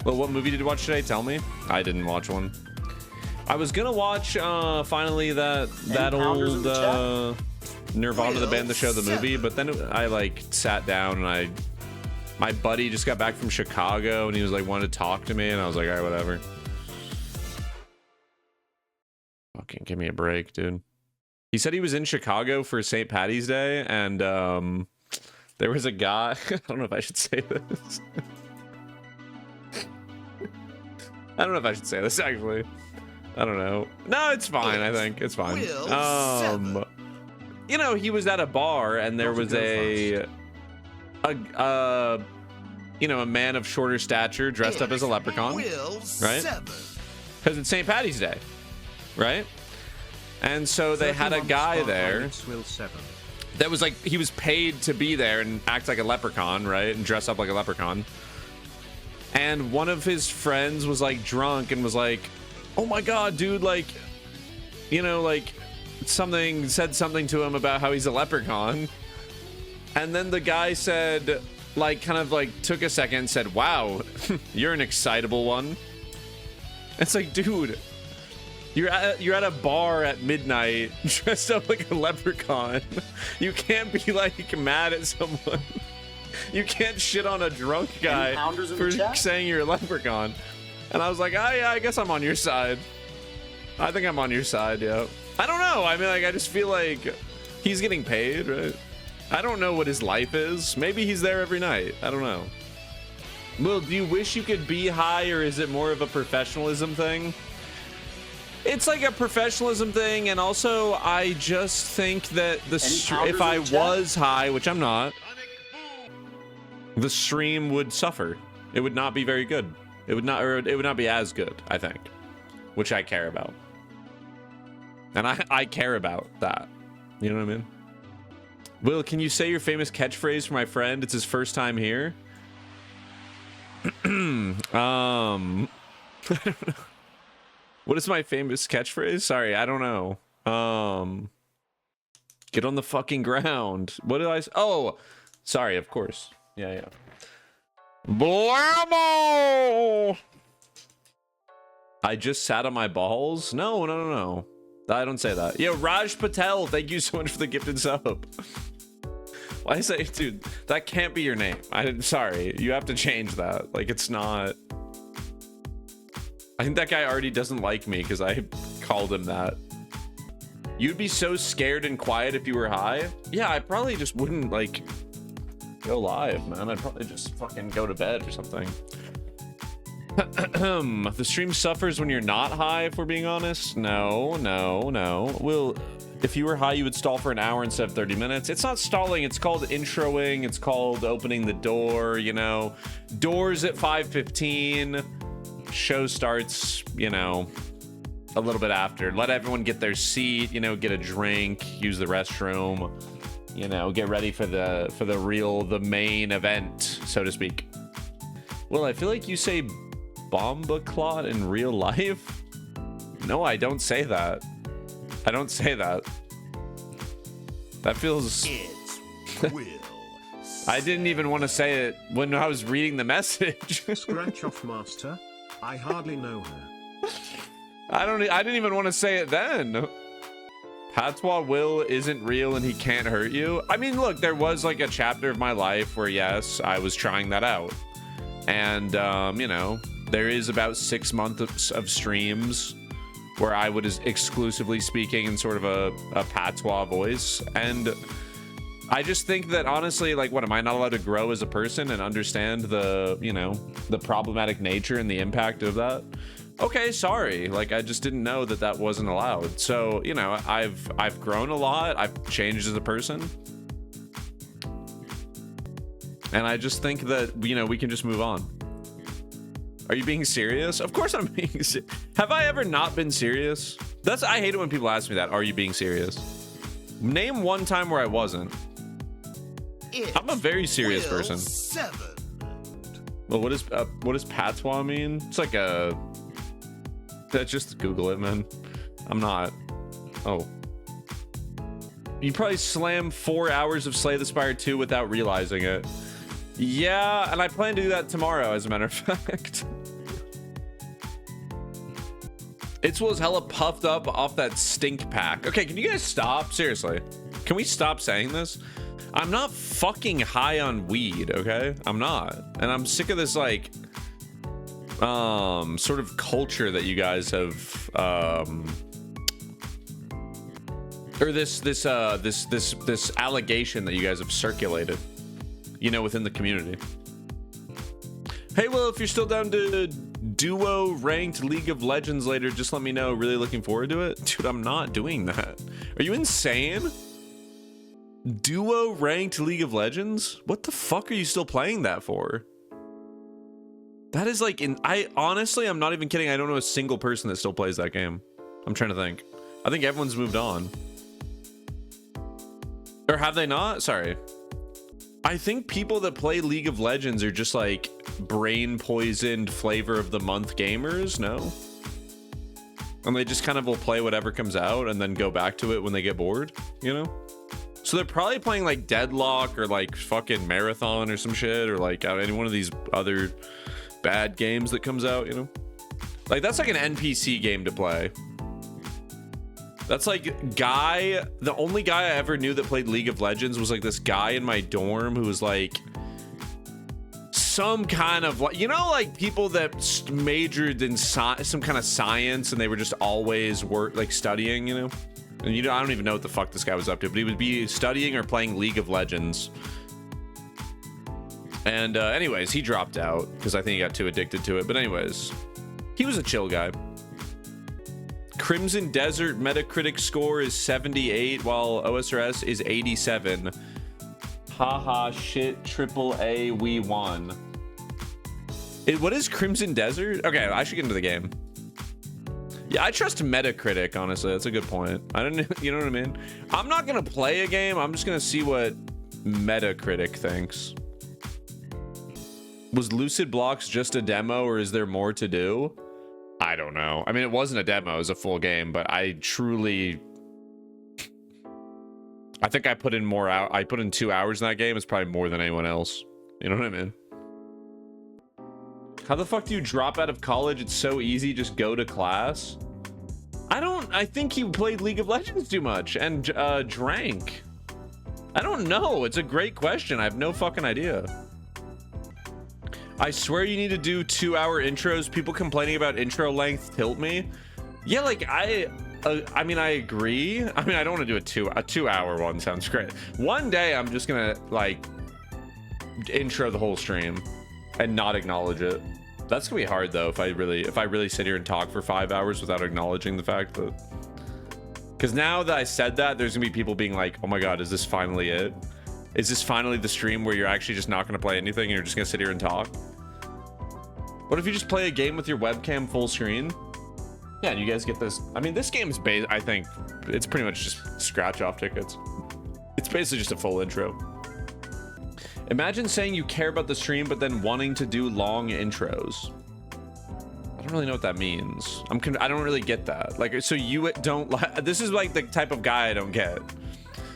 Well, what movie did you watch today? Tell me. I didn't watch one. I was gonna watch finally that old Nirvana, the band, the show, the movie, but then I like sat down and my buddy just got back from Chicago and he was like wanted to talk to me and I was like, all right, whatever. Fucking give me a break, dude. He said he was in Chicago for St. Paddy's Day and there was a guy. I don't know if I should say this. I don't know if I should say this actually. I don't know. No, it's fine. I think it's fine. You know, he was at a bar and there was a man of shorter stature dressed up as a leprechaun, right? Because it's St. Paddy's Day, right? And so they had a guy there that was like, he was paid to be there and act like a leprechaun, right? And dress up like a leprechaun. And one of his friends was like drunk and was like, oh my God, dude, like, you know, like said something to him about how he's a leprechaun. And then the guy said, like, kind of like took a second and said, wow, you're an excitable one. It's like, dude, you're at a bar at midnight dressed up like a leprechaun. You can't be like mad at someone. You can't shit on a drunk guy for saying you're a leprechaun. And I was like, I guess I'm on your side. I think I'm on your side, yeah. I don't know. I mean, like, I just feel like he's getting paid, right? I don't know what his life is. Maybe he's there every night. I don't know. Will, do you wish you could be high, or is it more of a professionalism thing? It's like a professionalism thing, and also I just think that if I was high, which I'm not, the stream would suffer. It would not be very good. It would not be as good, I think, which I care about. And I care about that. You know what I mean? Will, can you say your famous catchphrase for my friend? It's his first time here. I don't know. What is my famous catchphrase? Sorry, I don't know. Get on the fucking ground. What did I say? Oh, sorry, of course. Yeah. Blammo! I just sat on my balls? No. I don't say that. Yeah, Raj Patel, thank you so much for the gifted sub. Why say, dude, that can't be your name. Sorry, you have to change that. Like, it's not. I think that guy already doesn't like me because I called him that. You'd be so scared and quiet if you were high? Yeah, I probably just wouldn't, like, go live, man. I'd probably just fucking go to bed or something. The stream suffers when you're not high, if we're being honest. No. Well, if you were high, you would stall for an hour instead of 30 minutes. It's not stalling. It's called introing. It's called opening the door, you know. Doors at 5:15. Show starts, you know, a little bit after. Let everyone get their seat, you know, get a drink, use the restroom, you know, get ready for the main event, so to speak. Well, I feel like you say bomba clot in real life. No, I don't say that. I don't say that. That feels... Itswill. I didn't even want to say it when I was reading the message. Scratch off master. I hardly know her. I didn't even want to say it then. Patois Will isn't real and he can't hurt you. I mean, look, there was like a chapter of my life where, yes, I was trying that out. And, you know, there is about 6 months of streams where I was exclusively speaking in sort of a patois voice. And I just think that, honestly, like, what, am I not allowed to grow as a person and understand the, you know, the problematic nature and the impact of that? Okay, sorry. Like, I just didn't know that that wasn't allowed. So, you know, I've grown a lot. I've changed as a person. And I just think that, you know, we can just move on. Are you being serious? Of course I'm being serious. Have I ever not been serious? I hate it when people ask me that. Are you being serious? Name one time where I wasn't. I'm a very serious person. Well, what does patois mean? It's like a... Just Google it, man. I'm not. Oh. You probably slam 4 hours of Slay the Spire 2 without realizing it. Yeah, and I plan to do that tomorrow, as a matter of fact. Itswill's hella puffed up off that stink pack. Okay, can you guys stop? Seriously. Can we stop saying this? I'm not fucking high on weed, okay? I'm not. And I'm sick of this, like, sort of culture that you guys have, or this allegation that you guys have circulated, you know, within the community. Hey, well, if you're still down to duo ranked League of Legends later, just let me know. Really looking forward to it. Dude, I'm not doing that. Are you insane? Duo ranked League of Legends? What the fuck are you still playing that for? That is like, honestly, I'm not even kidding. I don't know a single person that still plays that game. I'm trying to think. I think everyone's moved on. Or have they not? Sorry. I think people that play League of Legends are just like brain poisoned flavor of the month gamers, no? And they just kind of will play whatever comes out and then go back to it when they get bored, you know? So they're probably playing like Deadlock or like fucking Marathon or some shit, or like any one of these other bad games that comes out, you know? Like that's like an NPC game to play. That's like the only guy I ever knew that played League of Legends was like this guy in my dorm who was like some kind of, like, you know, like people that majored in some kind of science and they were just always studying, you know? And I don't even know what the fuck this guy was up to, but he would be studying or playing League of Legends. And anyways, he dropped out because I think he got too addicted to it. But anyways, he was a chill guy. Crimson Desert Metacritic score is 78, while OSRS is 87. Haha, shit, triple A, we won. What is Crimson Desert? Okay, I should get into the game. Yeah, I trust Metacritic, honestly. That's a good point. I don't, you know what I mean? I'm not gonna play a game. I'm just gonna see what Metacritic thinks. Was Lucid Blocks just a demo, or is there more to do? I don't know. I mean, it wasn't a demo, it was a full game, but I think I put in more out. I put in 2 hours in that game. It's probably more than anyone else. You know what I mean? How the fuck do you drop out of college? It's so easy. Just go to class. I think he played League of Legends too much and drank. I don't know. It's a great question. I have no fucking idea. I swear you need to do 2-hour intros. People complaining about intro length tilt me. Yeah, like I mean, I agree. I mean, I don't want to do a 2-hour one. Sounds great. One day I'm just gonna like intro the whole stream and not acknowledge it. That's gonna be hard though if I really sit here and talk for 5 hours without acknowledging the fact that, because now that I said that, there's gonna be people being like, oh my god, is this finally it? Is this finally the stream where you're actually just not gonna play anything and you're just gonna sit here and talk? What if you just play a game with your webcam full screen? Yeah, and you guys get this. I mean, this game is I think it's pretty much just scratch off tickets. It's basically just a full intro. Imagine saying you care about the stream, but then wanting to do long intros. I don't really know what that means. I don't really get that. Like, so you don't like, this is like the type of guy I don't get.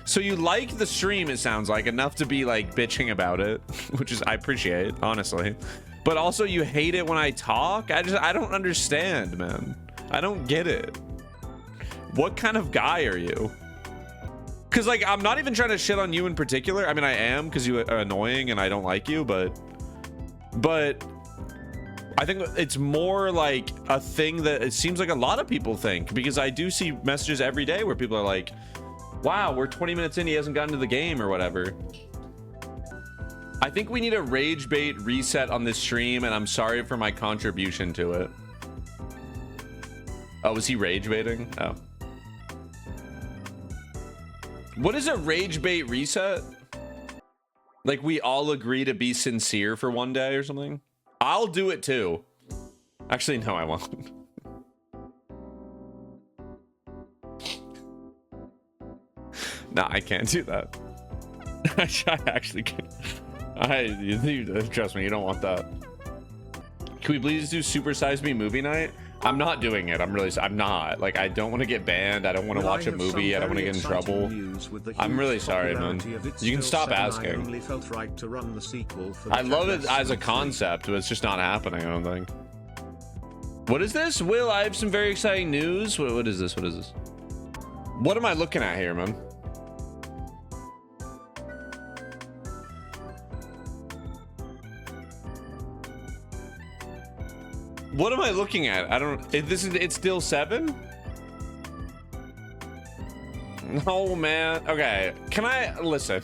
So you like the stream, it sounds like, enough to be like bitching about it, which is, I appreciate, honestly. But also you hate it when I talk? I don't understand, man. I don't get it. What kind of guy are you? Because like, I'm not even trying to shit on you in particular. I mean, I am, because you are annoying and I don't like you, but I think it's more like a thing that it seems like a lot of people think, because I do see messages every day where people are like, wow, we're 20 minutes in, he hasn't gotten to the game or whatever. I think we need a rage bait reset on this stream, and I'm sorry for my contribution to it. Oh, was he rage baiting? Oh. What is a rage bait reset? Like we all agree to be sincere for one day or something? I'll do it too. Actually, no, I won't. Nah, I can't do that. I actually can't. Trust me, you don't want that. Can we please do Super Size Me movie night? I'm not doing it. I'm not. Like, I don't want to get banned. I don't want to watch a movie. I don't want to get in trouble. I'm really sorry, man. You can stop asking. I love it as a concept, but it's just not happening, I don't think. What is this? Will, I have some very exciting news. What is this? What is this? What am I looking at here, man? What am I looking at? I don't. It's still 7? No, man. Okay. Can I listen?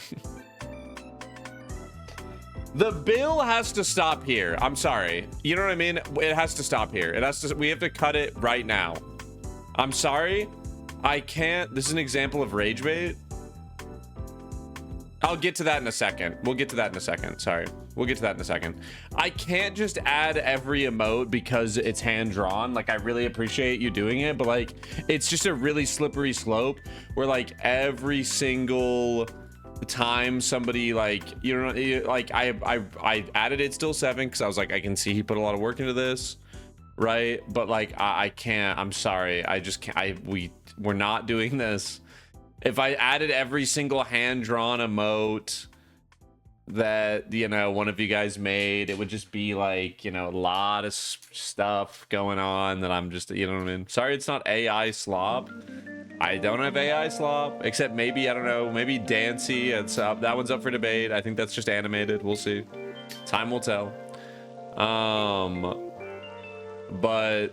The bill has to stop here. I'm sorry. You know what I mean? It has to stop here. It has to. We have to cut it right now. I'm sorry. I can't. This is an example of rage bait. I'll get to that in a second. We'll get to that in a second. Sorry. We'll get to that in a second. I can't just add every emote because it's hand drawn. Like, I really appreciate you doing it, but like, it's just a really slippery slope where like every single time somebody like, you know, like I added it still 7 because I was like, I can see he put a lot of work into this, right? But like, I can't. I'm sorry. I just can't. We're not doing this. If I added every single hand drawn emote that, you know, one of you guys made, it would just be like, you know, a lot of stuff going on that I'm just, you know what I mean? Sorry, it's not AI slop. I don't have AI slop, except maybe, I don't know, maybe Dancy. It's up. That one's up for debate. I think that's just animated. We'll see. Time will tell. But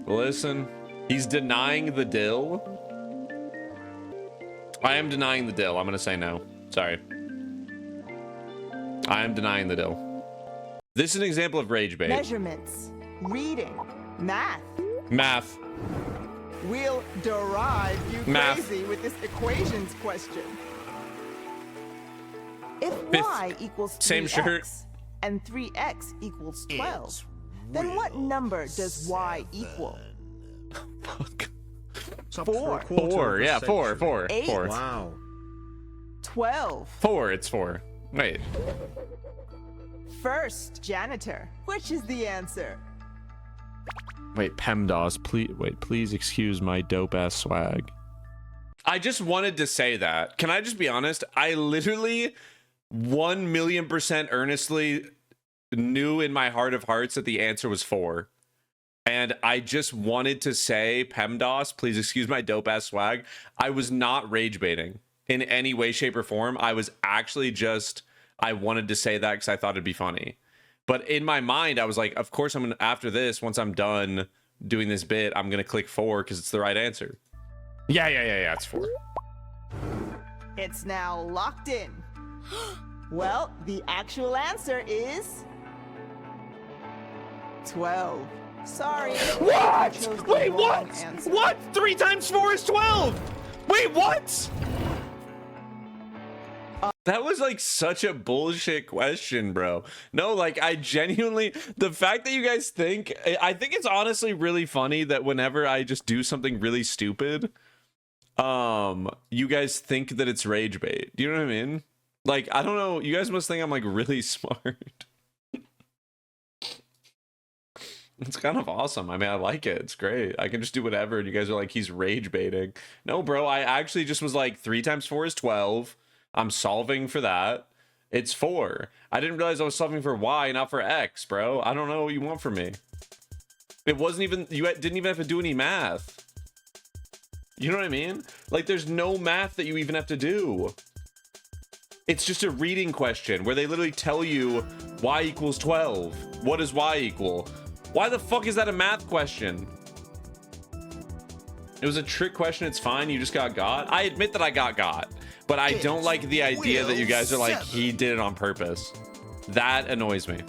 listen, he's denying the dill. I am denying the dill. I'm gonna say no. Sorry. I am denying the dill. This is an example of rage bait. Measurements, reading, math. Math. We'll derive you crazy with this equations question. If y equals 3x same shirt and 3x equals 12, then what number does y equal? Fuck. 4. Yeah, 4. 8. 4. Wow. 12. 4. It's 4. Wait. First, janitor. Which is the answer? Wait, PEMDAS, please. Wait, please excuse my dope ass swag. I just wanted to say that. Can I just be honest? I literally 1,000,000% earnestly knew in my heart of hearts that the answer was 4. And I just wanted to say, PEMDAS, please excuse my dope ass swag. I was not rage baiting in any way, shape, or form. I was actually just, I wanted to say that because I thought it'd be funny. But in my mind, I was like, of course, I'm gonna, after this, once I'm done doing this bit, I'm gonna click 4 because it's the right answer. Yeah, it's 4. It's now locked in. Well, the actual answer is 12. Sorry. What? Wait, what? Answer. What? 3 times 4 is 12. Wait, what? That was like such a bullshit question, bro. No, like I genuinely, the fact that you guys think, I think it's honestly really funny that whenever I just do something really stupid, you guys think that it's rage bait. Do you know what I mean? Like, I don't know. You guys must think I'm like really smart. It's kind of awesome. I mean, I like it. It's great. I can just do whatever. And you guys are like, he's rage baiting. No, bro. I actually just was like 3 times 4 is 12. I'm solving for that. It's 4. I didn't realize I was solving for Y, not for X, bro. I don't know what you want from me. It wasn't even, you didn't even have to do any math. You know what I mean? Like, there's no math that you even have to do. It's just a reading question where they literally tell you Y equals 12. What does Y equal? Why the fuck is that a math question? It was a trick question. It's fine. You just got. I admit that I got. But I don't like the idea that you guys are like, he did it on purpose. That annoys me.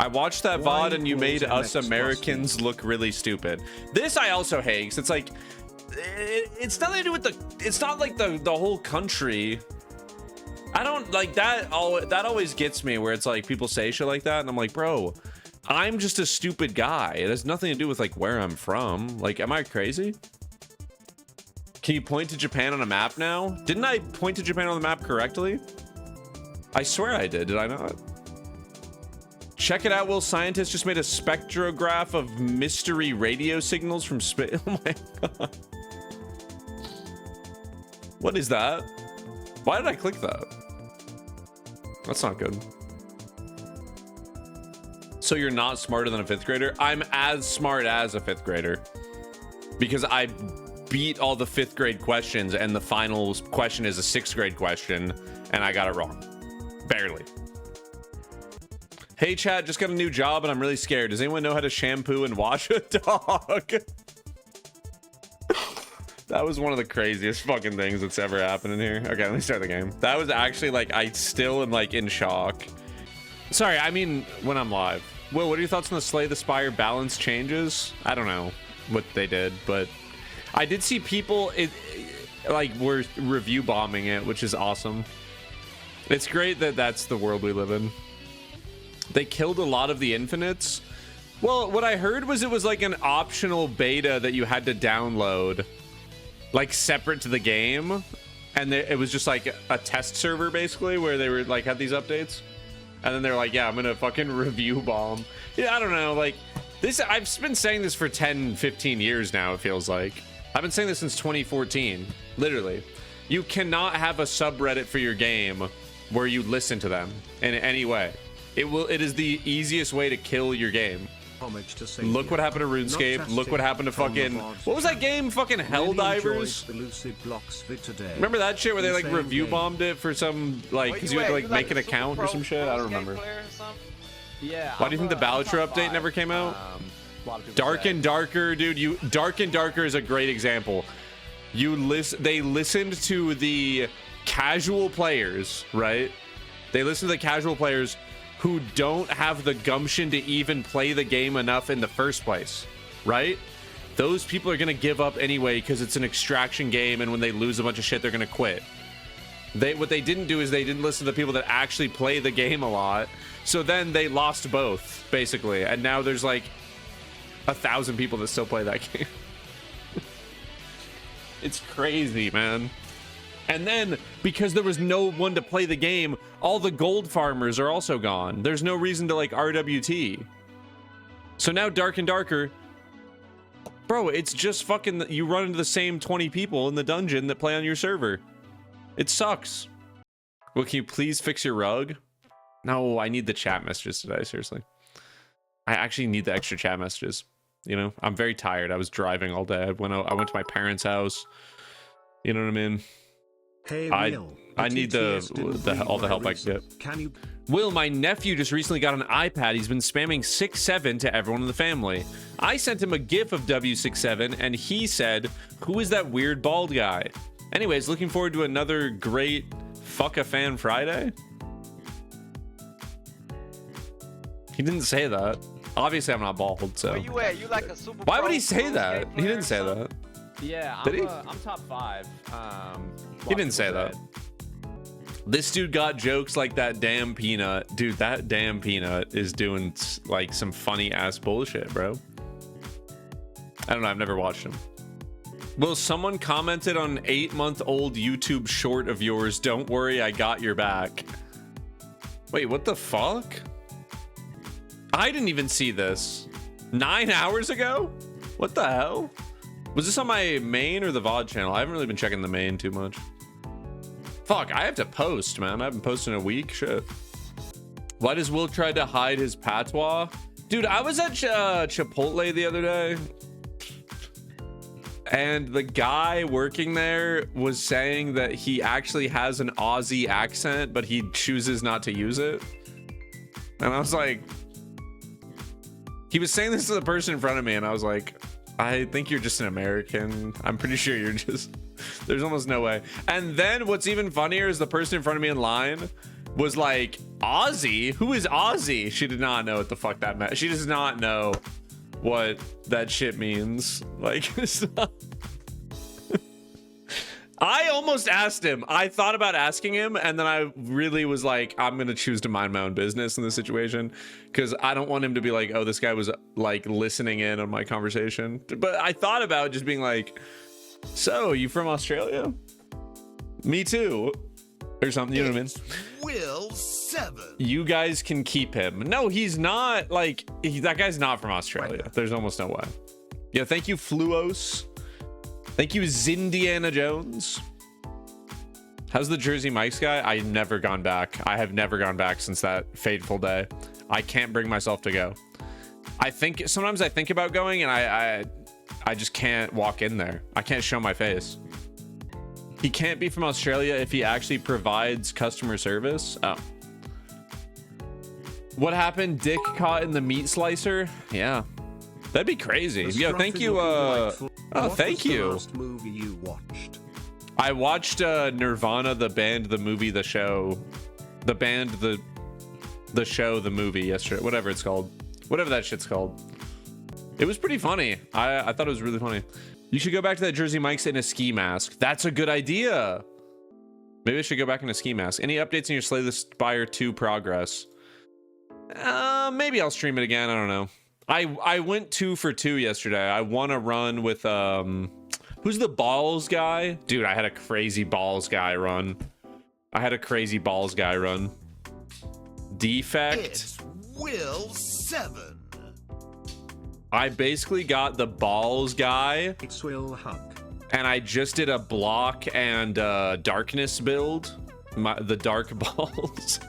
I watched that VOD and you made us Americans look really stupid. This I also hate, 'cause it's like, it's nothing to do with it's not like the whole country. I don't like that. That always gets me where it's like people say shit like that and I'm like, bro, I'm just a stupid guy. It has nothing to do with like where I'm from. Like, am I crazy? Can you point to Japan on a map now? Didn't I point to Japan on the map correctly? I swear I did I not? Check it out, Will. Scientists just made a spectrograph of mystery radio signals from space. Oh my god. What is that? Why did I click that? That's not good. So you're not smarter than a 5th grader? I'm as smart as a 5th grader because I beat all the 5th grade questions and the final question is a 6th grade question and I got it wrong. Barely. Hey chat, just got a new job and I'm really scared. Does anyone know how to shampoo and wash a dog? That was one of the craziest fucking things that's ever happened in here. Okay, let me start the game. That was actually like, I still am like in shock. Sorry, I mean when I'm live. Will, what are your thoughts on the Slay the Spire balance changes? I don't know what they did, but I did see people like were review bombing it, which is awesome. It's great that that's the world we live in. They killed a lot of the infinites. Well, what I heard was it was like an optional beta that you had to download, like separate to the game, and it was just like a test server basically where they were like had these updates, and then they're like, yeah, I'm gonna fucking review bomb. Yeah, I don't know, like this, I've been saying this for 10-15 years now. It feels like I've been saying this since 2014, literally. You cannot have a subreddit for your game where you listen to them in any way. It is the easiest way to kill your game. Look what happened to RuneScape. Look what happened to fucking, what was that game? Fucking Helldivers. Remember that shit where they like review bombed it for some like because you had to like make an account or some shit? I don't remember. Yeah. Why do you think the Balatro update never came out? Dark and Darker, dude. Dark and Darker is a great example. They listened to the casual players, right? They listened to the casual players who don't have the gumption to even play the game enough in the first place, right? Those people are gonna give up anyway because it's an extraction game, and when they lose a bunch of shit, they're gonna quit. What they didn't do is they didn't listen to the people that actually play the game a lot, so then they lost both, basically, and now there's like 1,000 people that still play that game. It's crazy, man. And then, because there was no one to play the game, all the gold farmers are also gone. There's no reason to, like, RWT. So now Dark and Darker... Bro, it's just fucking... You run into the same 20 people in the dungeon that play on your server. It sucks. Well, can you please fix your rug? No, I need the chat messages today, seriously. I actually need the extra chat messages. You know, I'm very tired. I was driving all day. I went to my parents' house. You know what I mean? Hey, I need all the help I can get. Will, my nephew just recently got an iPad. He's been spamming 6-7 to everyone in the family. I sent him a gif of W67 and he said, "Who is that weird bald guy?" Anyways, looking forward to another great Fuck a Fan Friday. He didn't say that. Obviously, I'm not bald, so. Where you at? You like a super Why would he say that? He didn't say that. Yeah, Did he? I'm top 5. He didn't say that. This dude got jokes like that damn peanut. Dude, that damn peanut is doing like some funny ass bullshit, bro. I don't know. I've never watched him. Well, someone commented on 8-month-old YouTube short of yours. Don't worry, I got your back. Wait, what the fuck? I didn't even see this. 9 hours ago? What the hell? Was this on my main or the VOD channel? I haven't really been checking the main too much. Fuck, I have to post, man. I haven't posted in a week. Shit. Why does Will try to hide his patois? Dude, I was at Chipotle the other day. And the guy working there was saying that he actually has an Aussie accent, but he chooses not to use it. And I was like... He was saying this to the person in front of me, and I was like... I think you're just an American. I'm pretty sure you're just... There's almost no way. And then what's even funnier is the person in front of me in line was like, Aussie? Who is Aussie? She did not know what the fuck that meant. She does not know what that shit means. Like, it's not... I almost asked him. I thought about asking him, and then I really was like, I'm gonna choose to mind my own business in this situation because I don't want him to be like, oh, this guy was like listening in on my conversation. But I thought about just being like, so you from Australia? Me too, or something. You know what I mean? Will 7. You guys can keep him. No, he's not. Like that guy's not from Australia. There's almost no way. Yeah, thank you, Fluos. Thank you, Zindiana Jones. How's the Jersey Mike's guy? I've never gone back. I have never gone back since that fateful day. I can't bring myself to go. Sometimes I think about going, and I just can't walk in there. I can't show my face. He can't be from Australia if he actually provides customer service. Oh. What happened? Dick caught in the meat slicer? Yeah. That'd be crazy. Yo, thank you. Oh, thank you. Last movie you watched? I watched Nirvana, the band, the movie, the show. The band, the show, the movie yesterday. Whatever it's called. Whatever that shit's called. It was pretty funny. I thought it was really funny. You should go back to that Jersey Mike's in a ski mask. That's a good idea. Maybe I should go back in a ski mask. Any updates in your Slay the Spire 2 progress? Maybe I'll stream it again. I don't know. I went 2 for 2 yesterday. I won a run with who's the balls guy? Dude, I had a crazy balls guy run. Defect. Itswill 7. I basically got the balls guy. Itswill Huck. And I just did a block and darkness build. The dark balls.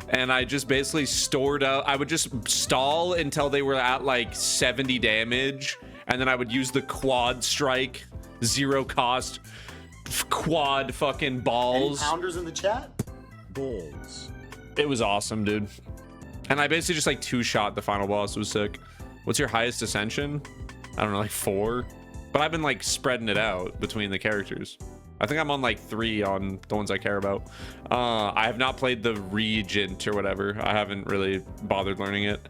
And I just basically stored up. I would just stall until they were at like 70 damage. And then I would use the quad strike, 0 cost, quad fucking balls. Any pounders in the chat? Balls. It was awesome, dude. And I basically just like 2-shot the final boss. It was sick. What's your highest ascension? I don't know, like 4. But I've been like spreading it out between the characters. I think I'm on like 3 on the ones I care about. I have not played the Regent or whatever. I haven't really bothered learning it.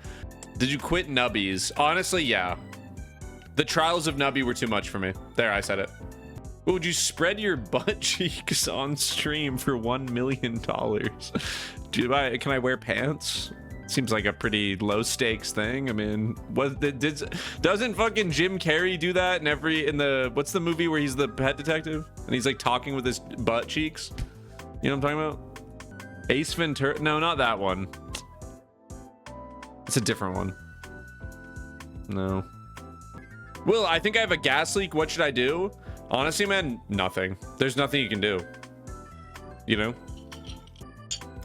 Did you quit Nubbies? Honestly, yeah. The Trials of Nubby were too much for me. There, I said it. Would you spread your butt cheeks on stream for $1 million? Can I wear pants? Seems like a pretty low stakes thing. I mean, doesn't fucking Jim Carrey do that what's the movie where he's the pet detective and he's like talking with his butt cheeks? You know what I'm talking about? Ace Ventura? No, not that one. It's a different one. No. Will, I think I have a gas leak. What should I do? Honestly, man, nothing. There's nothing you can do. You know?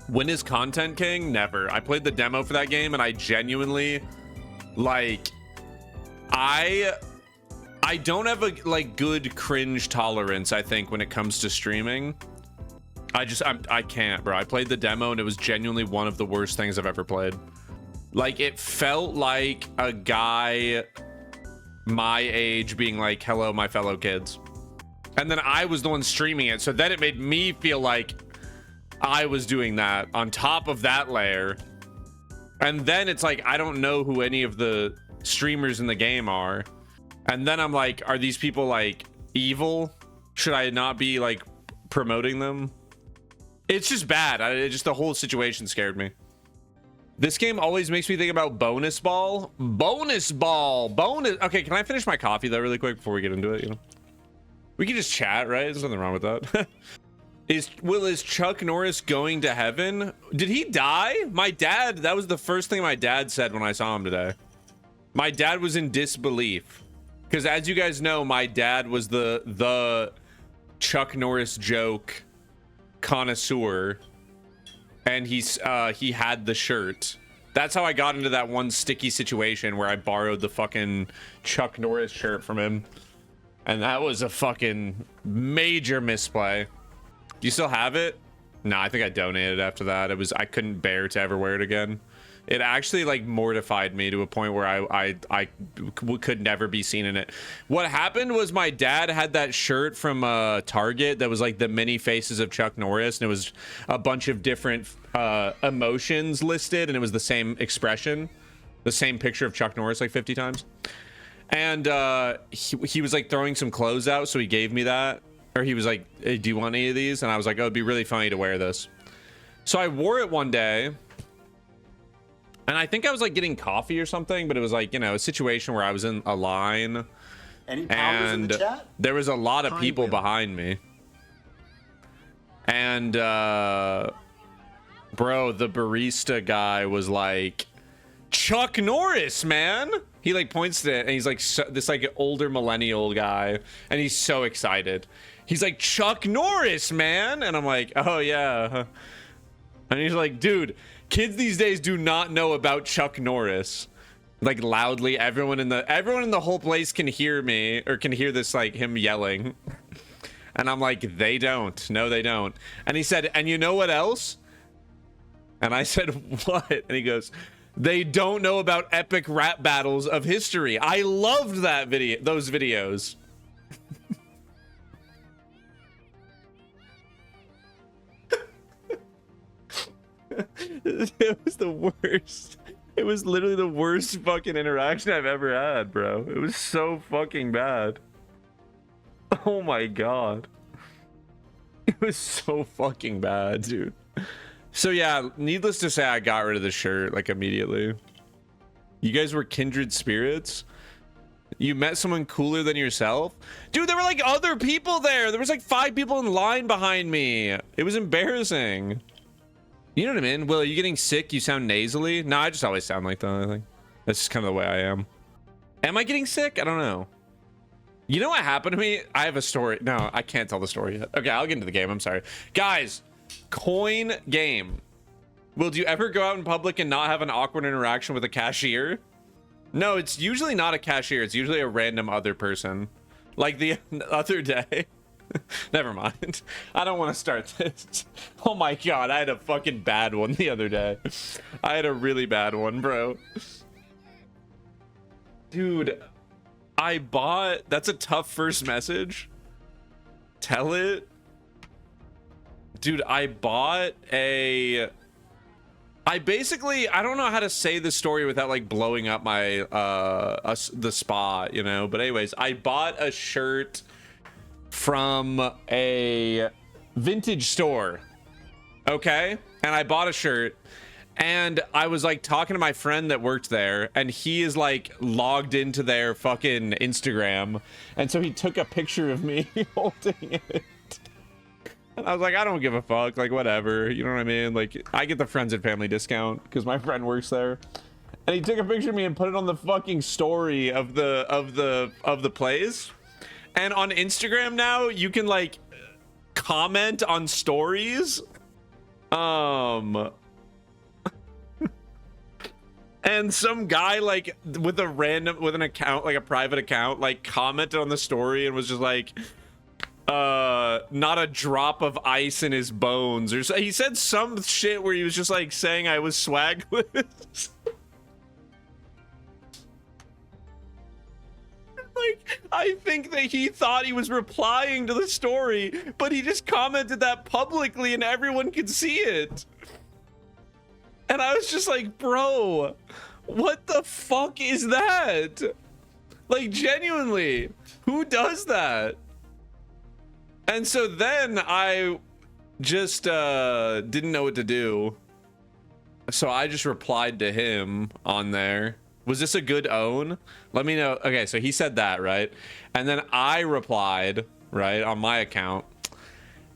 When is Content King? Never. I played the demo for that game and I genuinely like I don't have a like good cringe tolerance, I think, when it comes to streaming. I can't, bro. I played the demo and it was genuinely one of the worst things I've ever played. Like, it felt like a guy my age being like, hello, my fellow kids. And then I was the one streaming it. So then it made me feel like I was doing that on top of that layer. And then it's like, I don't know who any of the streamers in the game are. And then I'm like, are these people like evil? Should I not be like promoting them? It's just bad. The whole situation scared me. This game always makes me think about bonus ball. Bonus ball. Okay, can I finish my coffee though really quick before we get into it? You know, we can just chat, right? There's nothing wrong with that. Is Chuck Norris going to heaven? Did he die? My dad, that was the first thing my dad said when I saw him today. My dad was in disbelief. Because as you guys know, my dad was the Chuck Norris joke connoisseur. And he had the shirt. That's how I got into that one sticky situation where I borrowed the fucking Chuck Norris shirt from him. And that was a fucking major misplay. Do you still have it? No, I think I donated after that. I couldn't bear to ever wear it again. It actually like mortified me to a point where I could never be seen in it. What happened was my dad had that shirt from Target that was like the many faces of Chuck Norris, and it was a bunch of different emotions listed, and it was the same expression, the same picture of Chuck Norris like 50 times. And he was like throwing some clothes out, so he gave me that. Or he was like, hey, do you want any of these? And I was like, oh, it'd be really funny to wear this. So I wore it one day. And I think I was like getting coffee or something, but it was like, you know, a situation where I was in a line. Any pounders in the chat? There was a lot of people behind me. And, bro, the barista guy was like, Chuck Norris, man. He like points to it and he's like this like older millennial guy. And he's so excited. He's like, Chuck Norris, man. And I'm like, oh, yeah. And he's like, dude, kids these days do not know about Chuck Norris. Like loudly, everyone in the whole place can hear me, or can hear this, like him yelling. And I'm like, they don't. No, they don't. And he said, and you know what else? And I said, what? And he goes, they don't know about epic rap battles of history. I loved that video, those videos. It was the worst. It was literally the worst fucking interaction I've ever had, bro. It was so fucking bad. Oh my god. It was so fucking bad, dude. So yeah, needless to say, I got rid of the shirt like immediately. You guys were kindred spirits? You met someone cooler than yourself? Dude, there were like other people there. There was like 5 people in line behind me. It was embarrassing. You know what I mean? Will, are you getting sick? You sound nasally? No, I just always sound like that, I think. That's just kind of the way I am. Am I getting sick? I don't know. You know what happened to me? I have a story. No, I can't tell the story yet. Okay, I'll get into the game. I'm sorry. Guys, coin game. Will, do you ever go out in public and not have an awkward interaction with a cashier? No, it's usually not a cashier. It's usually a random other person. Like the other day. Never mind. I don't want to start this. Oh my god, I had a fucking bad one the other day. I had a really bad one, bro. Dude, I bought... That's a tough first message. Tell it. Dude, I bought a... I basically... I don't know how to say this story without like blowing up my... the spot, you know? But anyways, I bought a shirt from a vintage store, okay? And I bought a shirt, and I was like talking to my friend that worked there, and he is like logged into their fucking Instagram, and so he took a picture of me holding it. And I was like, I don't give a fuck, like whatever, you know what I mean? Like I get the friends and family discount because my friend works there. And he took a picture of me and put it on the fucking story of the place. And on Instagram now, you can like comment on stories. And some guy like with an account, like a private account, like commented on the story and was just like, not a drop of ice in his bones, or so he said some shit where he was just like saying I was swagless. Like, I think that he thought he was replying to the story, but he just commented that publicly and everyone could see it. And I was just like, bro, what the fuck is that? Like, genuinely, who does that? And so then I just didn't know what to do. So I just replied to him on there. Was this a good own? Let me know. Okay, so he said that, right? And then I replied, right, on my account.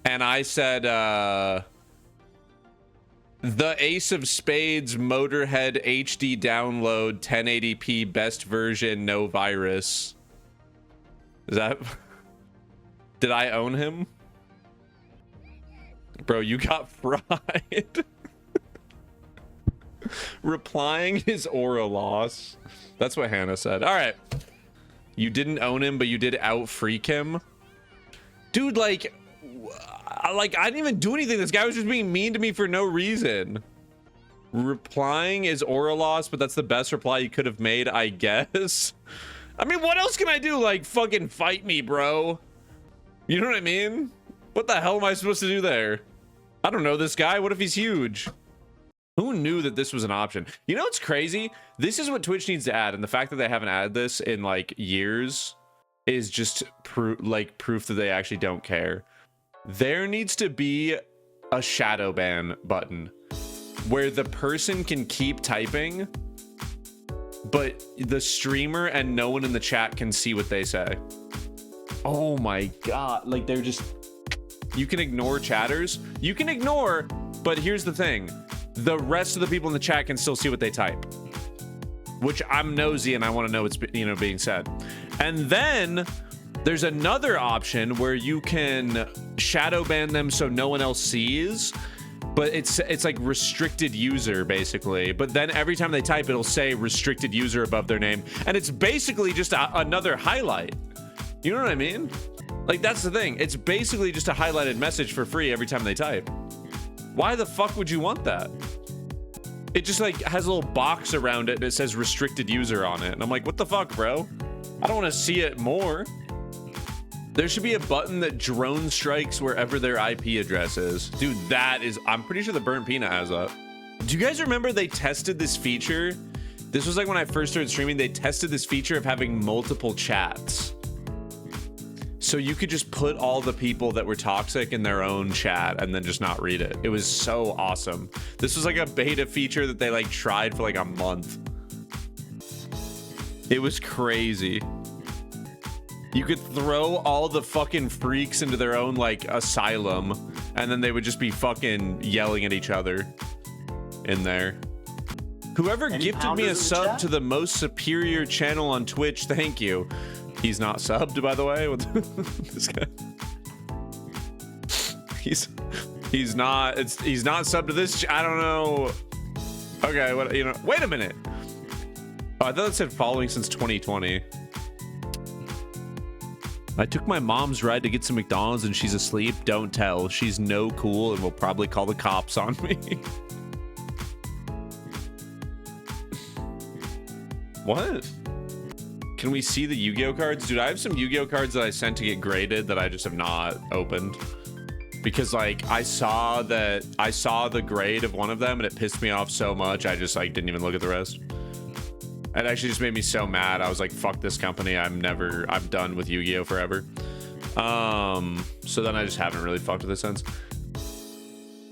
And I said, the Ace of Spades Motorhead HD download 1080p best version, no virus. Is that... Did I own him? Bro, you got fried. Replying his aura loss. That's what Hannah said. All right. You didn't own him, but you did out freak him. Dude, like I didn't even do anything. This guy was just being mean to me for no reason. Replying is aura loss, but that's the best reply you could have made, I guess. I mean, what else can I do? Like, fucking fight me, bro. You know what I mean? What the hell am I supposed to do there? I don't know this guy. What if he's huge? Who knew that this was an option? You know what's crazy? This is what Twitch needs to add, and the fact that they haven't added this in like years is just proof that they actually don't care. There needs to be a shadow ban button where the person can keep typing, but the streamer and no one in the chat can see what they say. Oh my god, like they're just... You can ignore chatters. You can ignore, but here's the thing. The rest of the people in the chat can still see what they type. Which I'm nosy and I want to know what's, you know, being said. And then there's another option where you can shadow ban them so no one else sees. but it's like restricted user basically. But then every time they type, it'll say restricted user above their name, and it's basically just another highlight. You know what I mean? Like, that's the thing. It's basically just a highlighted message for free every time they type. Why the fuck would you want that? It just like has a little box around it and it says restricted user on it, and I'm like, what the fuck, bro? I don't want to see it more. There should be a button that drone strikes wherever their IP address is. Dude, that is... I'm pretty sure the Burnt Peanut has that. Do you guys remember they tested this feature? This was like when I first started streaming. They tested this feature of having multiple chats. So you could just put all the people that were toxic in their own chat and then just not read it. It was so awesome. This was like a beta feature that they like tried for like a month. It was crazy. You could throw all the fucking freaks into their own like asylum, and then they would just be fucking yelling at each other in there. Whoever gifted me a sub to the most superior channel on Twitch, thank you. He's not subbed, by the way. This guy. He's not subbed to this. I don't know. Okay, what, you know? Wait a minute. Oh, I thought it said following since 2020. I took my mom's ride to get some McDonald's and she's asleep. Don't tell. She's no cool and will probably call the cops on me. What? Can we see the Yu-Gi-Oh cards? Dude, I have some Yu-Gi-Oh cards that I sent to get graded that I just have not opened. Because like I saw the grade of one of them and it pissed me off so much I just like didn't even look at the rest. It actually just made me so mad. I was like, fuck this company. I'm done with Yu-Gi-Oh forever. So then I just haven't really fucked with it since.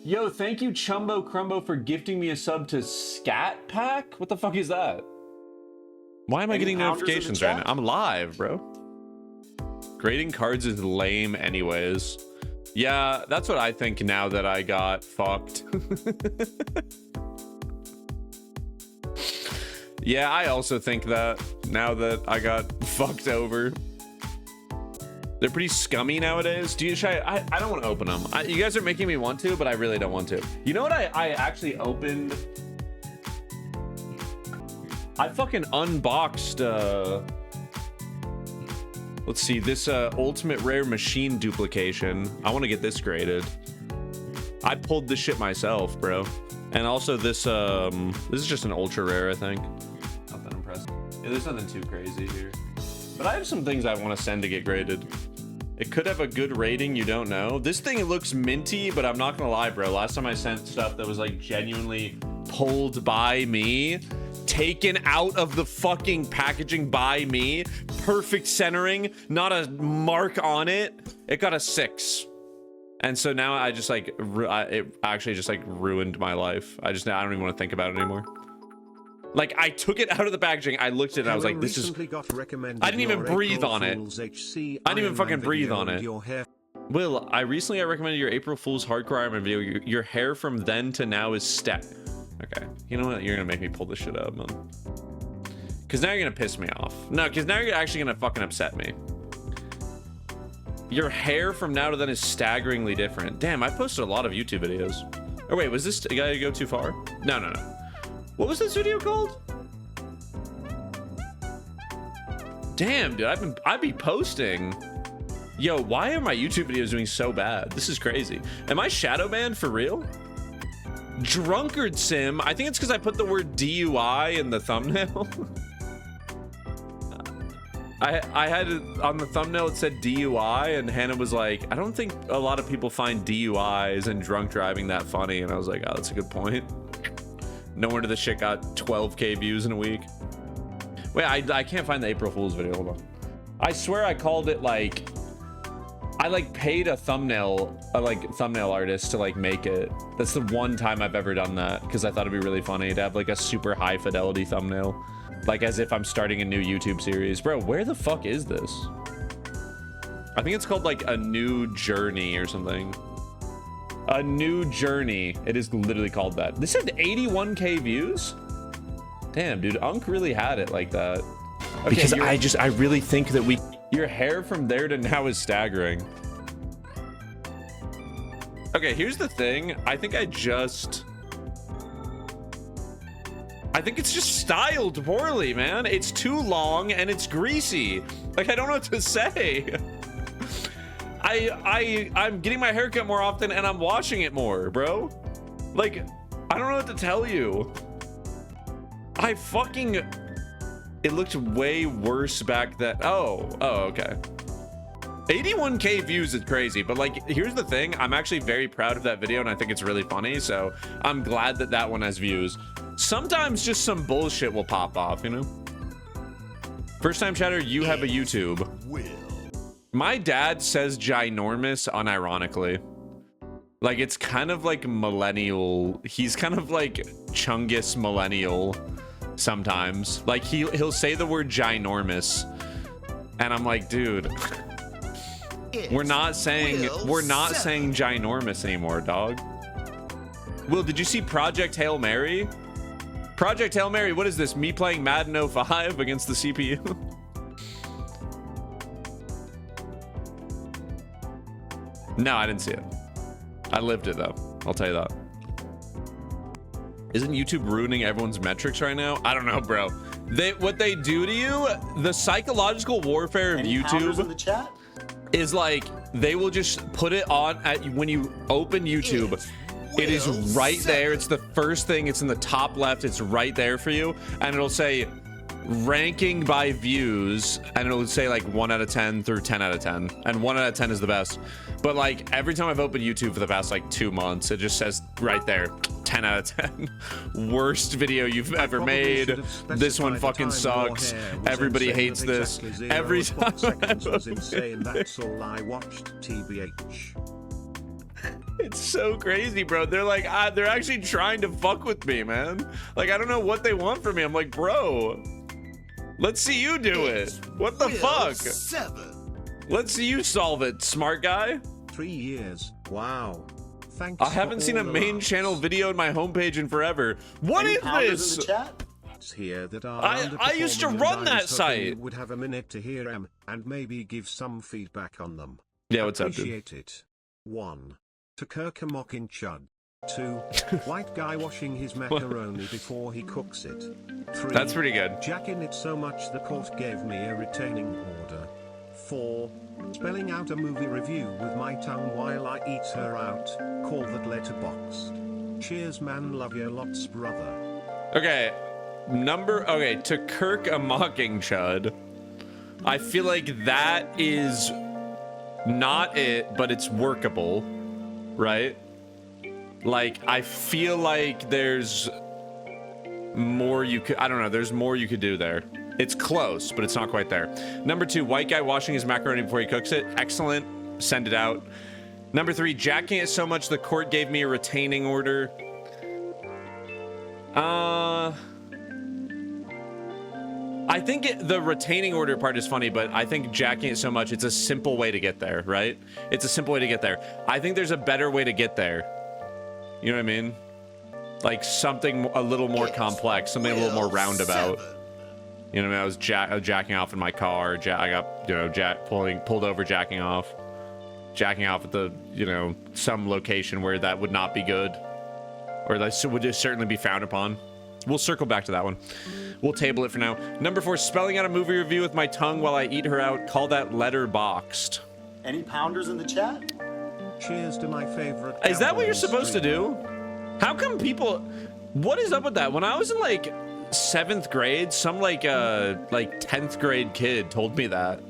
Yo, thank you Chumbo Crumbo for gifting me a sub to Scat Pack. What the fuck is that? Why am I getting notifications right now? I'm live, bro. Grading cards is lame anyways. Yeah, that's what I think now that I got fucked. Yeah, I also think that now that I got fucked over. They're pretty scummy nowadays. Do you try? I don't want to open them. You guys are making me want to, but I really don't want to. You know what I actually opened? I fucking unboxed, let's see, this ultimate rare machine duplication. I want to get this graded. I pulled this shit myself, bro. And also this is just an ultra rare, I think. Not that impressive. Yeah, there's nothing too crazy here. But I have some things I want to send to get graded. It could have a good rating, you don't know. This thing looks minty, but I'm not gonna lie, bro. Last time I sent stuff that was like genuinely pulled by me, taken out of the fucking packaging by me, perfect centering, not a mark on it, it got a 6. And so now I just like it actually just like ruined my life. I don't even want to think about it anymore. Like, I took it out of the packaging, I looked at it and I was like, this is... I didn't even breathe on it. I didn't even fucking breathe on it. Will, I recommended your April Fool's Hardcore Iron Man video. Your hair from then to now is step. Okay, you know what? You're gonna make me pull this shit up, man. Because now you're gonna piss me off. No, because now you're actually gonna fucking upset me. Your hair from now to then is staggeringly different. Damn, I posted a lot of YouTube videos. Oh wait, was this... Did I go too far? No, no, no. What was this video called? Damn, dude, I'd be posting. Yo, why are my YouTube videos doing so bad? This is crazy. Am I shadow banned for real? Drunkard Sim. I think it's because I put the word DUI in the thumbnail. I had it on the thumbnail, it said DUI, and Hannah was like, I don't think a lot of people find DUIs and drunk driving that funny. And I was like, oh, that's a good point. No wonder the shit got 12K views in a week. Wait, I can't find the April Fool's video. Hold on. I swear I called it like... I like paid a thumbnail artist to like make it. That's the one time I've ever done that, because I thought it'd be really funny to have like a super high fidelity thumbnail. Like as if I'm starting a new YouTube series. Bro, where the fuck is this? I think it's called like A New Journey or something. A New Journey. It is literally called that. This had 81K views? Damn, dude, Unk really had it like that. Okay, because I really think that your hair from there to now is staggering. Okay, here's the thing. I think it's just styled poorly, man. It's too long and it's greasy. Like, I don't know what to say. I'm getting my haircut more often and I'm washing it more, bro. Like, I don't know what to tell you. It looked way worse back then. Oh, okay. 81K views is crazy, but like, here's the thing. I'm actually very proud of that video and I think it's really funny. So I'm glad that that one has views. Sometimes just some bullshit will pop off, you know? First time chatter, you have a YouTube. My dad says ginormous unironically. Like, it's kind of like millennial. He's kind of like Chungus millennial sometimes. Like, he'll say the word ginormous. And I'm like, dude, we're not saying ginormous anymore, dog. Will, did you see Project Hail Mary? Project Hail Mary, what is this? Me playing Madden 05 against the CPU? No, I didn't see it. I lived it though. I'll tell you that. Isn't YouTube ruining everyone's metrics right now? I don't know, bro. What they do to you, the psychological warfare of YouTube in the chat? is like, they will just put it on when you open YouTube. It is right there. It's the first thing. It's in the top left. It's right there for you. And it'll say ranking by views. And it'll say like 1 out of 10 through 10 out of 10. And 1 out of 10 is the best. But like, every time I've opened YouTube for the past like 2 months, it just says right there, 10 out of 10. Worst video you've ever made. This one fucking sucks. Everybody hates this. Every time. Was insane. That's all I watched. TBH. It's so crazy, bro. They're like, they're actually trying to fuck with me, man. Like, I don't know what they want from me. I'm like, bro, let's see you do it. What the fuck? 7. Let's see you solve it, smart guy. 3 years. Wow. Thanks. I haven't seen a main channel video in my homepage in forever. What is this? In the chat? It's here that I used to run that site. Would have a minute to hear them and maybe give some feedback on them. Yeah, what's up, dude? Appreciate it. 1. To Kirk a mocking chud. 2. White guy washing his macaroni before he cooks it. 3. That's pretty good. Jacking it so much the court gave me a retaining order. 4. Spelling out a movie review with my tongue while I eat her out. Call that letterboxed. Cheers, man. Love you lots, brother. Okay. Okay, to Kirk a mocking chud. I feel like that is not it, but it's workable, right? Like, I feel like there's more you could, I don't know, there's more you could do there. It's close, but it's not quite there. Number 2, white guy washing his macaroni before he cooks it. Excellent. Send it out. Number 3, jacking it so much the court gave me a retaining order. I think the retaining order part is funny, but I think jacking it so much, it's a simple way to get there, right? It's a simple way to get there. I think there's a better way to get there. You know what I mean? Like something a little more complex, something a little more roundabout. You know what I mean? I was jacking off in my car. I got, you know, pulled over, jacking off at the, you know, some location where that would not be good, or that would just certainly be frowned upon. We'll circle back to that one. We'll table it for now. Number 4, spelling out a movie review with my tongue while I eat her out. Call that letterboxed. Any pounders in the chat? Cheers to my favorite. Is that what you're supposed to do? How come people? What is up with that? When I was in like 7th grade, some like 10th grade kid told me that.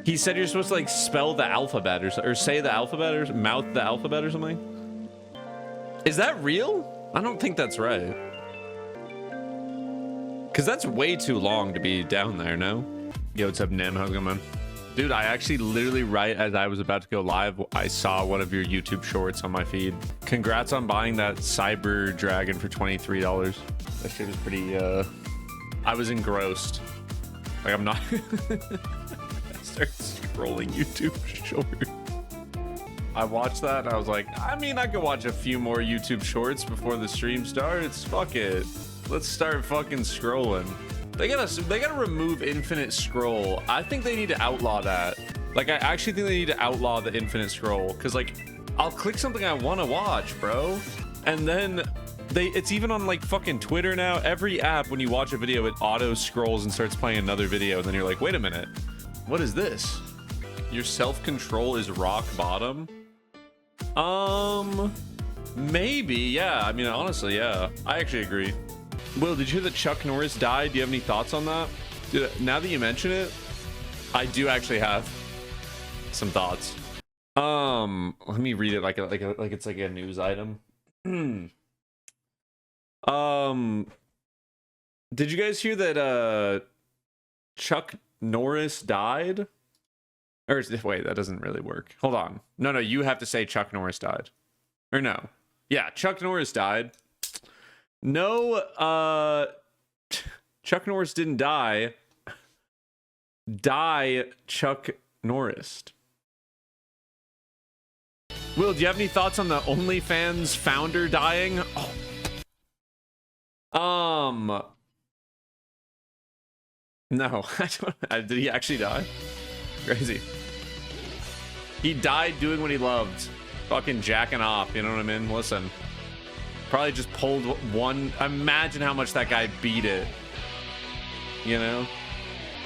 He said you're supposed to like spell the alphabet or say the alphabet or mouth the alphabet or something. Is that real? I don't think that's right. Cause that's way too long to be down there, no? Yo, what's up, Nim? How's it going, man? Dude, I actually literally right as I was about to go live, I saw one of your YouTube shorts on my feed. Congrats on buying that Cyber Dragon for $23. That shit was pretty, I was engrossed. Like, I'm not. I started scrolling YouTube shorts. I watched that and I was like, I mean, I could watch a few more YouTube shorts before the stream starts. Fuck it. Let's start fucking scrolling. They gotta remove infinite scroll. I think they need to outlaw that. Like, I actually think they need to outlaw the infinite scroll, because like I'll click something I want to watch, bro. And then it's even on like fucking Twitter now. Every app, when you watch a video, it auto scrolls and starts playing another video. And then you're like, wait a minute, what is this? Your self-control is rock bottom? Maybe, yeah. I mean, honestly, yeah. I actually agree. Will, did you hear that Chuck Norris died? Do you have any thoughts on that? Dude, now that you mention it, I do actually have some thoughts. Let me read it like it's like a news item. Did you guys hear that Chuck Norris died? Or wait, that doesn't really work. Hold on. No, you have to say Chuck Norris died. Or no. Yeah, Chuck Norris died. No, Chuck Norris didn't die. Die Chuck Norris. Will, do you have any thoughts on the OnlyFans founder dying? Oh. No, I don't. Did he actually die? Crazy. He died doing what he loved. Fucking jacking off, you know what I mean? Listen. Probably just pulled one. Imagine how much that guy beat it. You know?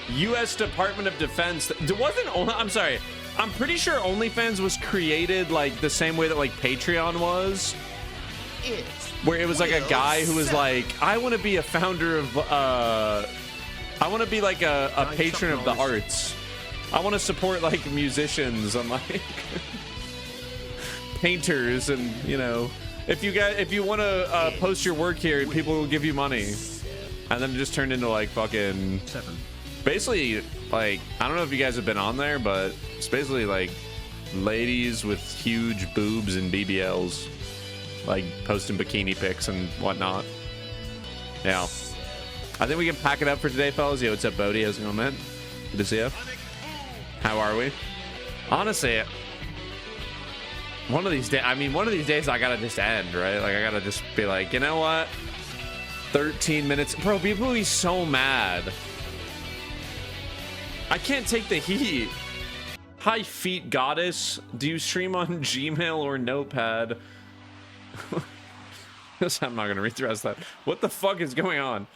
U.S. Department of Defense. I'm sorry. I'm pretty sure OnlyFans was created like the same way that like Patreon was. Where it was like a guy who was like, I want to be a founder of, I want to be like a patron of the arts. I want to support like musicians and like painters, and you know, if you want to post your work here, people will give you money. And then it just turned into like fucking basically like, I don't know if you guys have been on there, but it's basically like ladies with huge boobs and BBLs like posting bikini pics and whatnot. Yeah, I think we can pack it up for today, fellas. Yo, what's up, Bodie? How's it going, man? Good to see you. How are we? Honestly, one of these days I gotta just end, right? Like I gotta just be like, you know what, 13 minutes, bro. People will be so mad. I can't take the heat. Hi, Feet Goddess. Do you stream on Gmail or Notepad? I'm not gonna read the rest of that. What the fuck is going on?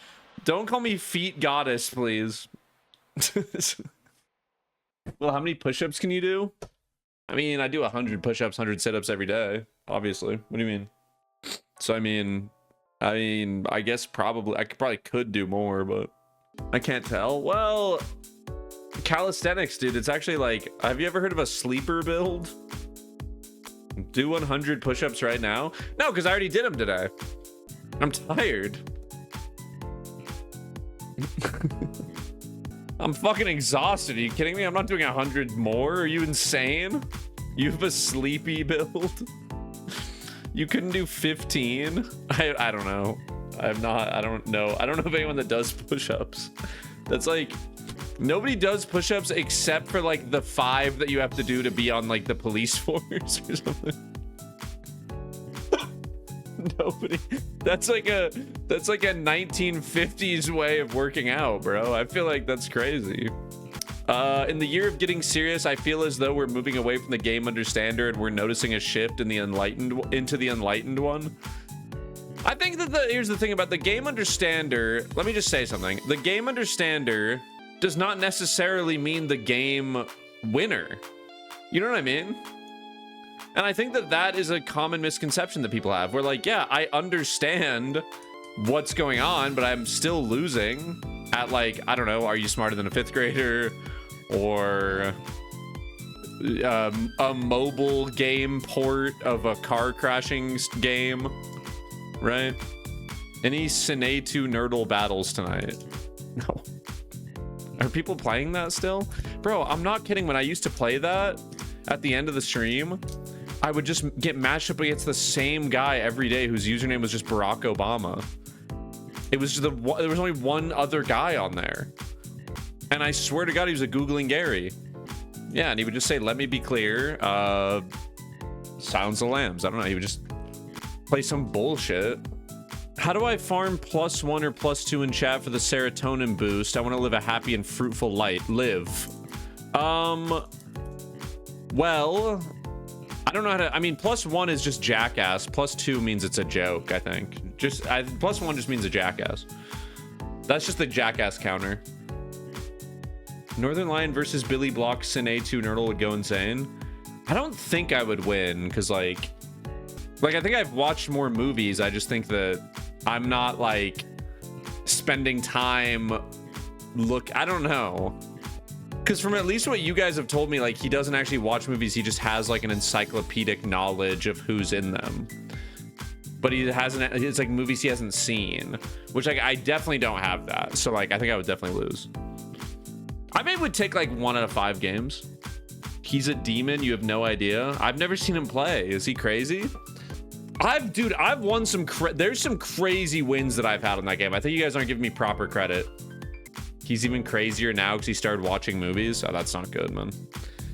Don't call me Feet Goddess, please. Well, how many push-ups can you do? I mean, I do 100 push-ups, 100 sit-ups every day, obviously. What do you mean? So I mean, I guess probably I could do more, but I can't tell. Well, calisthenics, dude. It's actually like, have you ever heard of a sleeper build? Do 100 push-ups right now? No, because I already did them today. I'm tired. I'm fucking exhausted. Are you kidding me? I'm not doing 100 more. Are you insane? You have a sleepy build? You couldn't do 15? I don't know. I don't know of anyone that does push-ups. That's like, nobody does push-ups except for like the 5 that you have to do to be on like the police force or something. Nobody. That's like a 1950s way of working out, bro. I feel like that's crazy. In the year of getting serious, I feel as though we're moving away from the game understander and we're noticing a shift in the into the enlightened one. I think that here's the thing about the game understander. Let me just say something. The game understander does not necessarily mean the game winner. You know what I mean? And I think that is a common misconception that people have. We're like, yeah, I understand what's going on, but I'm still losing at like, I don't know, Are You Smarter Than a Fifth Grader? Or a mobile game port of a car crashing game, right? Any Cine 2 Nerdle battles tonight? No. Are people playing that still? Bro, I'm not kidding. When I used to play that at the end of the stream, I would just get matched up against the same guy every day whose username was just Barack Obama. It was there was only one other guy on there. And I swear to God, he was a Googling Gary. Yeah, and he would just say, let me be clear, Sounds of Lambs. I don't know, he would just play some bullshit. How do I farm +1 or +2 in chat for the serotonin boost? I want to live a happy and fruitful life. Well, I don't know how to, I mean, +1 is just jackass. +2 means it's a joke, I think. +1 just means a jackass. That's just the jackass counter. Northern Lion versus Billy Block Sin A2 Nerdle would go insane. I don't think I would win, because like I think I've watched more movies. I just think that I'm not like spending time I don't know. Because from at least what you guys have told me, like, he doesn't actually watch movies. He just has like an encyclopedic knowledge of who's in them. But he hasn't, it's like movies he hasn't seen, which like I definitely don't have that. So like I think I would definitely lose. I maybe would take like 1 out of 5 games. He's a demon, you have no idea. I've never seen him play. Is he crazy? Dude, I've won some there's some crazy wins that I've had on that game. I think you guys aren't giving me proper credit. He's even crazier now because he started watching movies. Oh, that's not good, man.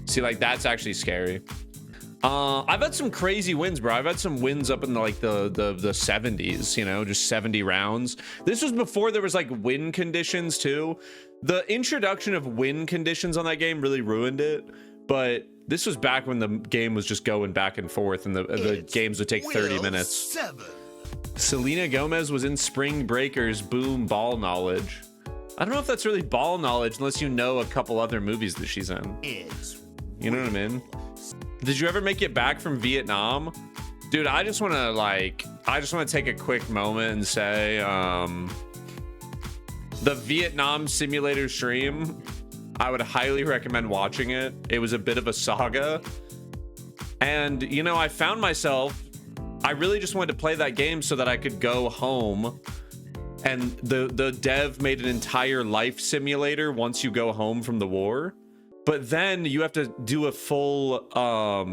See, like, that's actually scary. I've had some crazy wins, bro. I've had some wins up in the 70s, you know, just 70 rounds. This was before there was like win conditions too. The introduction of win conditions on that game really ruined it. But this was back when the game was just going back and forth and the games would take 30 minutes. 7. Selena Gomez was in Spring Breakers. Boom, ball knowledge. I don't know if that's really ball knowledge unless you know a couple other movies that she's in. You know what I mean? Did you ever make it back from Vietnam? Dude, I just want to take a quick moment and say, the Vietnam simulator stream, I would highly recommend watching it. It was a bit of a saga. And, you know, I found myself, I really just wanted to play that game so that I could go home. And the dev made an entire life simulator once you go home from the war. But then you have to do a full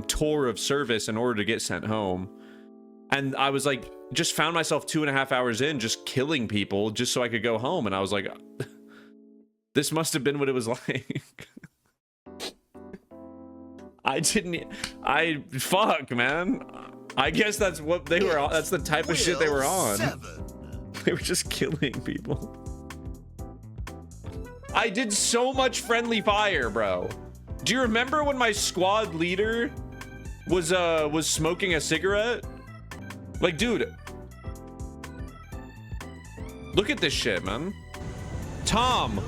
tour of service in order to get sent home. And I was like, just found myself 2.5 hours in just killing people just so I could go home. And I was like, this must have been what it was like. Fuck, man. I guess that's what they were on. That's the type of shit they were on. 7. They were just killing people. I did so much friendly fire, bro. Do you remember when my squad leader was smoking a cigarette? Like, dude. Look at this shit, man. Tom.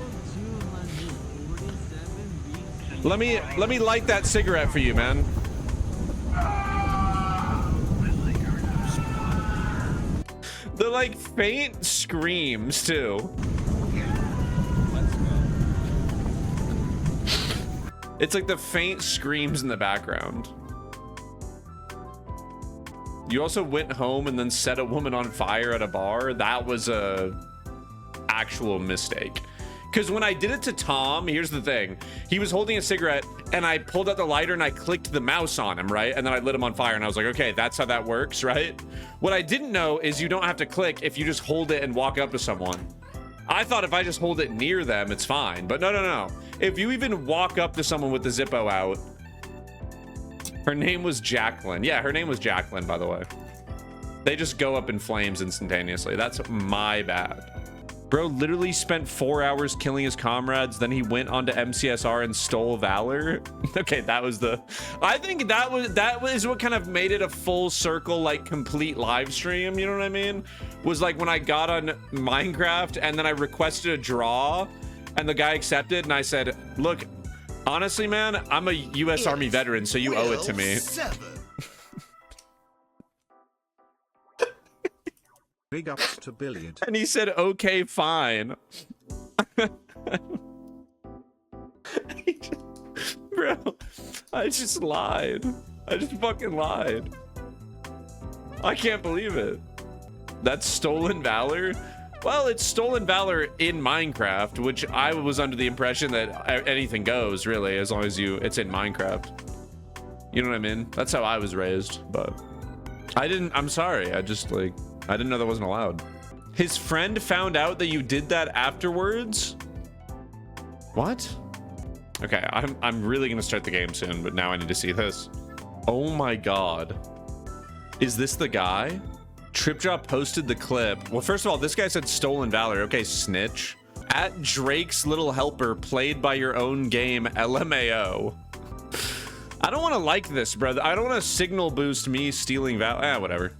Let me light that cigarette for you, man. The like faint screams too. It's like the faint screams in the background. You also went home and then set a woman on fire at a bar. That was a actual mistake. Because when I did it to Tom, here's the thing. He was holding a cigarette and I pulled out the lighter and I clicked the mouse on him, right? And then I lit him on fire and I was like, okay, that's how that works, right? What I didn't know is you don't have to click if you just hold it and walk up to someone. I thought if I just hold it near them, it's fine. But no. If you even walk up to someone with the Zippo out. Her name was Jacqueline. Yeah, her name was Jacqueline, by the way. They just go up in flames instantaneously. That's my bad. Bro literally spent 4 hours killing his comrades. Then he went onto MCSR and stole Valor. Okay, that was I think that was what kind of made it a full circle, like complete live stream. You know what I mean? Was like when I got on Minecraft and then I requested a draw and the guy accepted and I said, look, honestly, man, I'm a U.S. Army veteran, so you owe it to me. 7. Big ups to Billiard. And he said, okay, fine. Bro, I just lied. I just fucking lied. I can't believe it. That's stolen valor? Well, it's stolen valor in Minecraft, which I was under the impression that anything goes, really, as long as it's in Minecraft. You know what I mean? That's how I was raised, but I'm sorry. I didn't know that wasn't allowed. His friend found out that you did that afterwards? What? Okay, I'm really gonna start the game soon, but now I need to see this. Oh my god. Is this the guy? TripDrop posted the clip. Well, first of all, this guy said stolen valor. Okay, snitch. At Drake's Little Helper, played by your own game, LMAO. I don't want to like this, brother. I don't want to signal boost me stealing whatever.